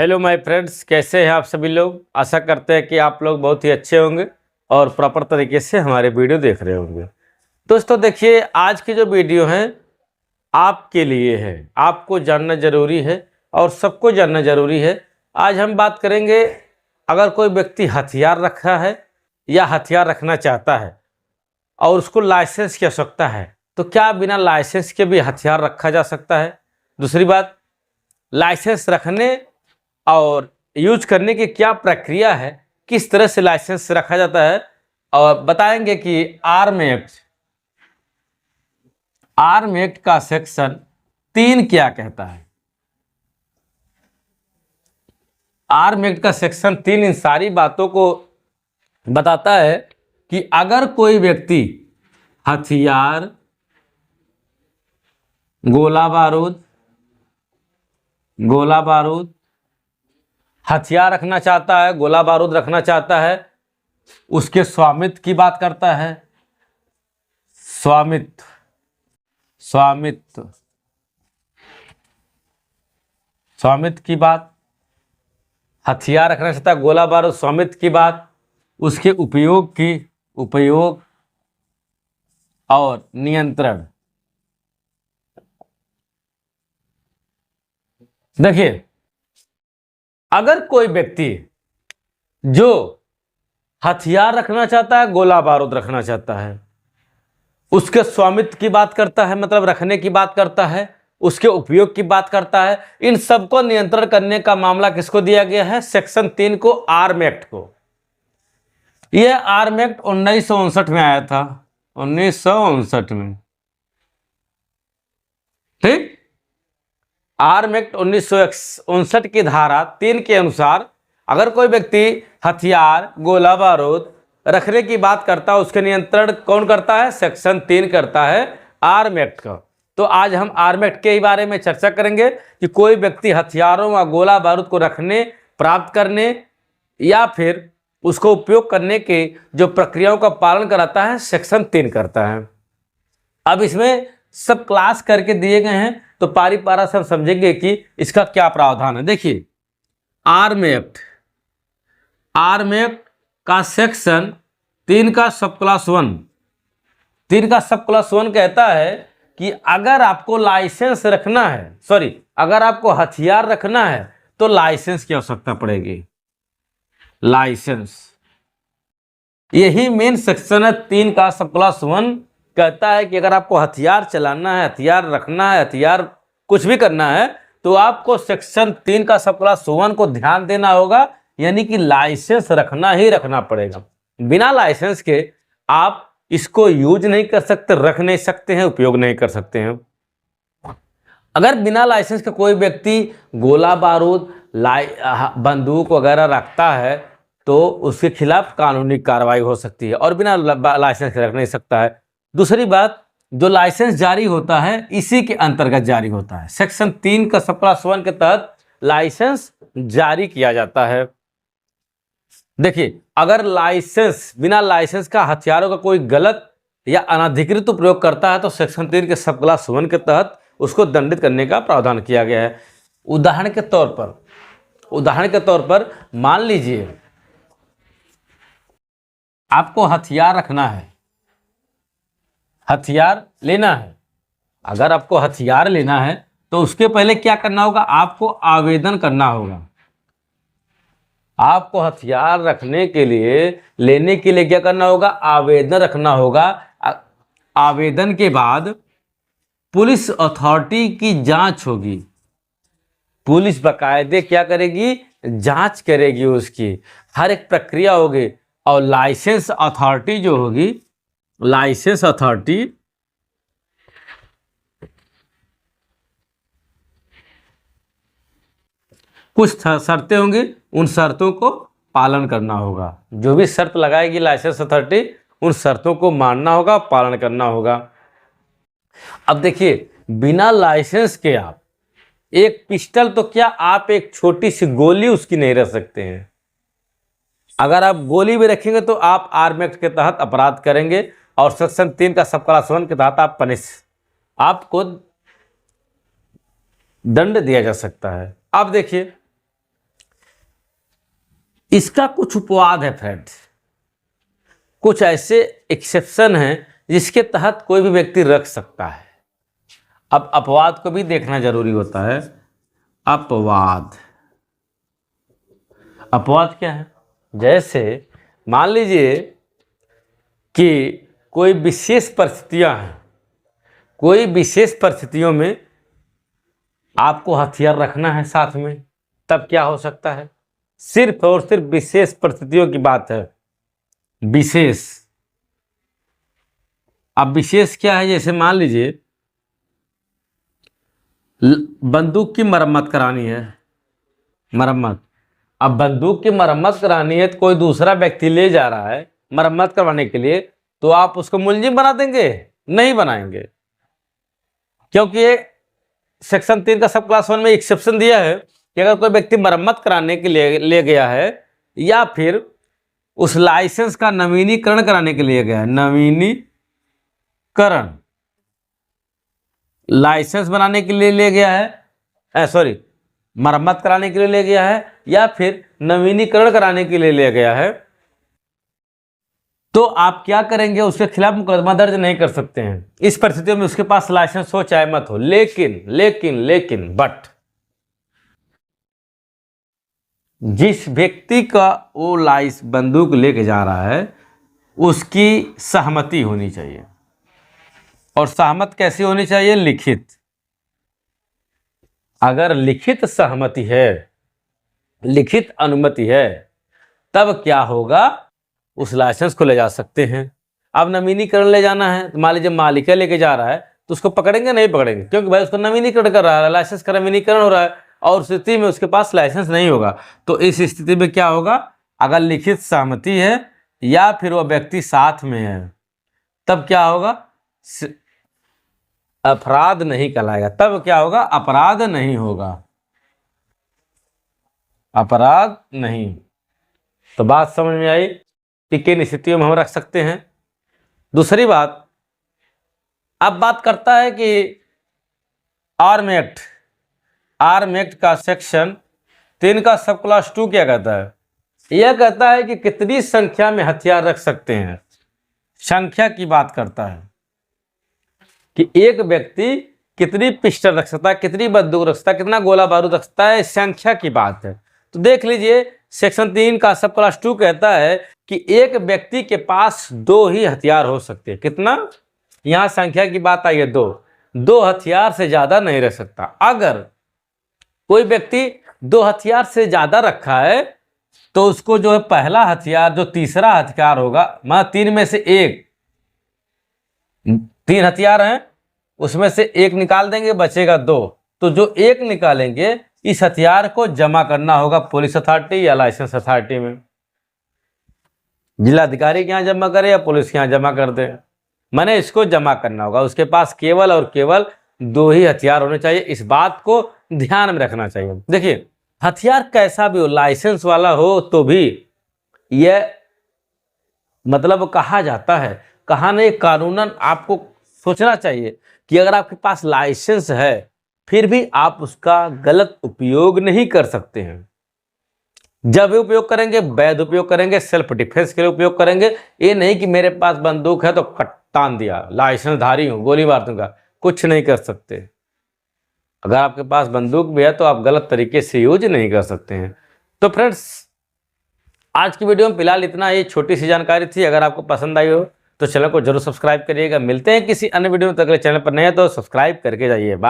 Hello my friends, कैसे हैं आप सभी लोग। आशा करते हैं कि आप लोग बहुत ही अच्छे होंगे और प्रॉपर तरीके से हमारे वीडियो देख रहे होंगे। दोस्तों देखिए, आज की जो वीडियो है आपके लिए है, आपको जानना ज़रूरी है और सबको जानना ज़रूरी है। आज हम बात करेंगे, अगर कोई व्यक्ति हथियार रखा है या हथियार रखना चाहता है और उसको लाइसेंस की आवश्यकता है, तो क्या बिना लाइसेंस के भी हथियार रखा जा सकता है। दूसरी बात, लाइसेंस रखने और यूज करने की क्या प्रक्रिया है, किस तरह से लाइसेंस रखा जाता है, और बताएंगे कि आर्म एक्ट का सेक्शन 3 क्या कहता है। आर्म एक्ट का सेक्शन 3 इन सारी बातों को बताता है कि अगर कोई व्यक्ति हथियार, गोला बारूद हथियार रखना चाहता है, गोला बारूद रखना चाहता है, उसके स्वामित्व की बात करता है। स्वामित्व की बात, हथियार रखना चाहता है, गोला बारूद, स्वामित्व की बात, उसके उपयोग और नियंत्रण। देखिए, अगर कोई व्यक्ति जो हथियार रखना चाहता है, गोला बारूद रखना चाहता है, उसके स्वामित्व की बात करता है, मतलब रखने की बात करता है, उसके उपयोग की बात करता है, इन सबको नियंत्रण करने का मामला किसको दिया गया है? सेक्शन 3 को, आर्म एक्ट को। यह आर्म एक्ट 1959 में आया था, 1959 में, ठीक। आर्म एक्ट 1959 की धारा 3 के अनुसार अगर कोई व्यक्ति हथियार, गोला बारूद रखने की बात करता है, उसके नियंत्रण कौन करता है? सेक्शन 3 करता है, आर्म एक्ट का। तो आज हम आर्म एक्ट के बारे में चर्चा करेंगे कि कोई व्यक्ति हथियारों व गोला बारूद को रखने, प्राप्त करने या फिर उसको उपयोग करने के जो प्रक्रियाओं का पालन कराता है, सेक्शन 3 करता है। अब इसमें सब क्लास करके दिए गए हैं, तो पारी पारा सब समझेंगे कि इसका क्या प्रावधान है। देखिए, आर्म एक्ट का सेक्शन 3 का सब क्लास 1, 3 का सब क्लास 1 कहता है कि अगर आपको लाइसेंस रखना है, अगर आपको हथियार रखना है तो लाइसेंस की आवश्यकता पड़ेगी। लाइसेंस, यही मेन सेक्शन है 3 का सब क्लास 1। कहता है कि अगर आपको हथियार चलाना है, हथियार रखना है, हथियार कुछ भी करना है, तो आपको सेक्शन 3 का सब क्लास 1 को ध्यान देना होगा, यानी कि लाइसेंस रखना ही रखना पड़ेगा। बिना लाइसेंस के आप इसको यूज नहीं कर सकते, रख नहीं सकते हैं, उपयोग नहीं कर सकते हैं। अगर बिना लाइसेंस के कोई व्यक्ति गोला बारूद, बंदूक वगैरह रखता है तो उसके खिलाफ कानूनी कार्रवाई हो सकती है, और बिना लाइसेंस के रख नहीं सकता है। दूसरी बात, जो लाइसेंस जारी होता है इसी के अंतर्गत जारी होता है, सेक्शन 3 का सब क्लास 1 के तहत लाइसेंस जारी किया जाता है। देखिए, अगर बिना लाइसेंस का हथियारों का कोई गलत या अनधिकृत उपयोग करता है तो सेक्शन 3 के सब क्लास 1 के तहत उसको दंडित करने का प्रावधान किया गया है। उदाहरण के तौर पर मान लीजिए आपको हथियार रखना है, हथियार लेना है। अगर आपको हथियार लेना है तो उसके पहले क्या करना होगा? आपको आवेदन करना होगा। आपको हथियार रखने के लिए, लेने के लिए क्या करना होगा? आवेदन रखना होगा। आवेदन के बाद पुलिस अथॉरिटी की जांच होगी। पुलिस बाकायदे क्या करेगी? जांच करेगी, उसकी हर एक प्रक्रिया होगी। और लाइसेंस अथॉरिटी जो होगी, लाइसेंस अथॉरिटी कुछ शर्तें होंगी, उन शर्तों को पालन करना होगा। जो भी शर्त लगाएगी लाइसेंस अथॉरिटी, उन शर्तों को मानना होगा, पालन करना होगा। अब देखिए, बिना लाइसेंस के आप एक पिस्टल तो क्या, आप एक छोटी सी गोली उसकी नहीं रख सकते हैं। अगर आप गोली भी रखेंगे तो आप आर्म एक्ट के तहत अपराध करेंगे, और सेक्शन 3 का सब क्लास 1 के तहत आपको दंड दिया जा सकता है। अब देखिए, इसका कुछ उपवाद है फ्रेंड्स, कुछ ऐसे एक्सेप्शन हैं जिसके तहत कोई भी व्यक्ति रख सकता है। अब अपवाद को भी देखना जरूरी होता है। अपवाद, अपवाद क्या है? जैसे मान लीजिए कि कोई विशेष परिस्थितियां हैं, कोई विशेष परिस्थितियों में आपको हथियार रखना है साथ में, तब क्या हो सकता है? सिर्फ और सिर्फ विशेष परिस्थितियों की बात है। विशेष, अब विशेष क्या है? जैसे मान लीजिए बंदूक की मरम्मत करानी है, मरम्मत। अब बंदूक की मरम्मत करानी है तो कोई दूसरा व्यक्ति ले जा रहा है मरम्मत करवाने के लिए, तो आप उसको मुलजिम बना देंगे? नहीं बनाएंगे, क्योंकि सेक्शन 3 का सब क्लास 1 में एक्सेप्शन दिया है कि अगर कोई व्यक्ति मरम्मत कराने के लिए ले गया है या फिर उस लाइसेंस का नवीनीकरण कराने के लिए गया है, नवीनीकरण, लाइसेंस बनाने के लिए ले गया है, सॉरी, मरम्मत कराने के लिए ले गया है या फिर नवीनीकरण कराने के लिए ले गया है, तो आप क्या करेंगे? उसके खिलाफ मुकदमा दर्ज नहीं कर सकते हैं। इस परिस्थितियों में उसके पास लाइसेंस हो चाहे मत हो। लेकिन बट जिस व्यक्ति का वो बंदूक लेके जा रहा है उसकी सहमति होनी चाहिए। और सहमत कैसी होनी चाहिए? लिखित। अगर लिखित सहमति है, लिखित अनुमति है, तब क्या होगा? उस लाइसेंस को ले जा सकते हैं। अब नवीनीकरण ले जाना है तो मान लीजिए मालिक लेके जा रहा है तो उसको पकड़ेंगे? नहीं पकड़ेंगे, क्योंकि भाई उसको नवीनीकरण कर रहा है, लाइसेंस का नवीनीकरण हो रहा है और स्थिति में उसके पास लाइसेंस नहीं होगा। तो इस स्थिति में क्या होगा? अगर लिखित सहमति है या फिर वह व्यक्ति साथ में है, तब क्या होगा? अपराध नहीं कहलाएगा। तब क्या होगा? अपराध नहीं होगा, अपराध नहीं। तो बात समझ में आई कि किन स्थितियों में हम रख सकते हैं। दूसरी बात, अब बात करता है कि आर्म एक्ट का सेक्शन 3 का सब क्लास 2 क्या कहता है? यह कहता है कि कितनी संख्या में हथियार रख सकते हैं। संख्या की बात करता है कि एक व्यक्ति कितनी पिस्टल रख सकता है, कितनी बंदूक रख सकता है, कितना गोला बारूद रख सकता है, संख्या की बात है। तो देख लीजिए सेक्शन 3 का सब क्लास 2 कहता है कि एक व्यक्ति के पास 2 ही हथियार हो सकते हैं। कितना? यहां संख्या की बात आई है, 2 हथियार से ज्यादा नहीं रख सकता। अगर कोई व्यक्ति 2 हथियार से ज्यादा रखा है तो उसको जो है पहला हथियार, जो तीसरा हथियार होगा, मतलब 3 में से 1, 3 हथियार हैं उसमें से 1 निकाल देंगे, बचेगा 2। तो जो 1 निकालेंगे इस हथियार को जमा करना होगा पुलिस अथॉरिटी या लाइसेंस अथॉरिटी में। जिलाधिकारी के यहाँ जमा करे या पुलिस के यहाँ जमा कर दे, मैंने इसको जमा करना होगा। उसके पास केवल और केवल 2 ही हथियार होने चाहिए। इस बात को ध्यान में रखना चाहिए। देखिए हथियार कैसा भी हो, लाइसेंस वाला हो तो भी यह मतलब कहा जाता है, कहा नहीं, कानूनन आपको सोचना चाहिए कि अगर आपके पास लाइसेंस है फिर भी आप उसका गलत उपयोग नहीं कर सकते हैं। जब भी उपयोग करेंगे वैध उपयोग करेंगे, सेल्फ डिफेंस के लिए उपयोग करेंगे। ये नहीं कि मेरे पास बंदूक है तो कट्टान दिया, लाइसेंसधारी हूं, गोली मार दूंगा, कुछ नहीं कर सकते। अगर आपके पास बंदूक भी है तो आप गलत तरीके से यूज नहीं कर सकते हैं। तो फ्रेंड्स आज की वीडियो में फिलहाल इतना ही, छोटी सी जानकारी थी। अगर आपको पसंद आई हो तो चैनल को जरूर सब्सक्राइब करिएगा। मिलते हैं किसी अन्य वीडियो में। तो अगले चैनल पर नए हैं तो सब्सक्राइब करके जाइए। बाय।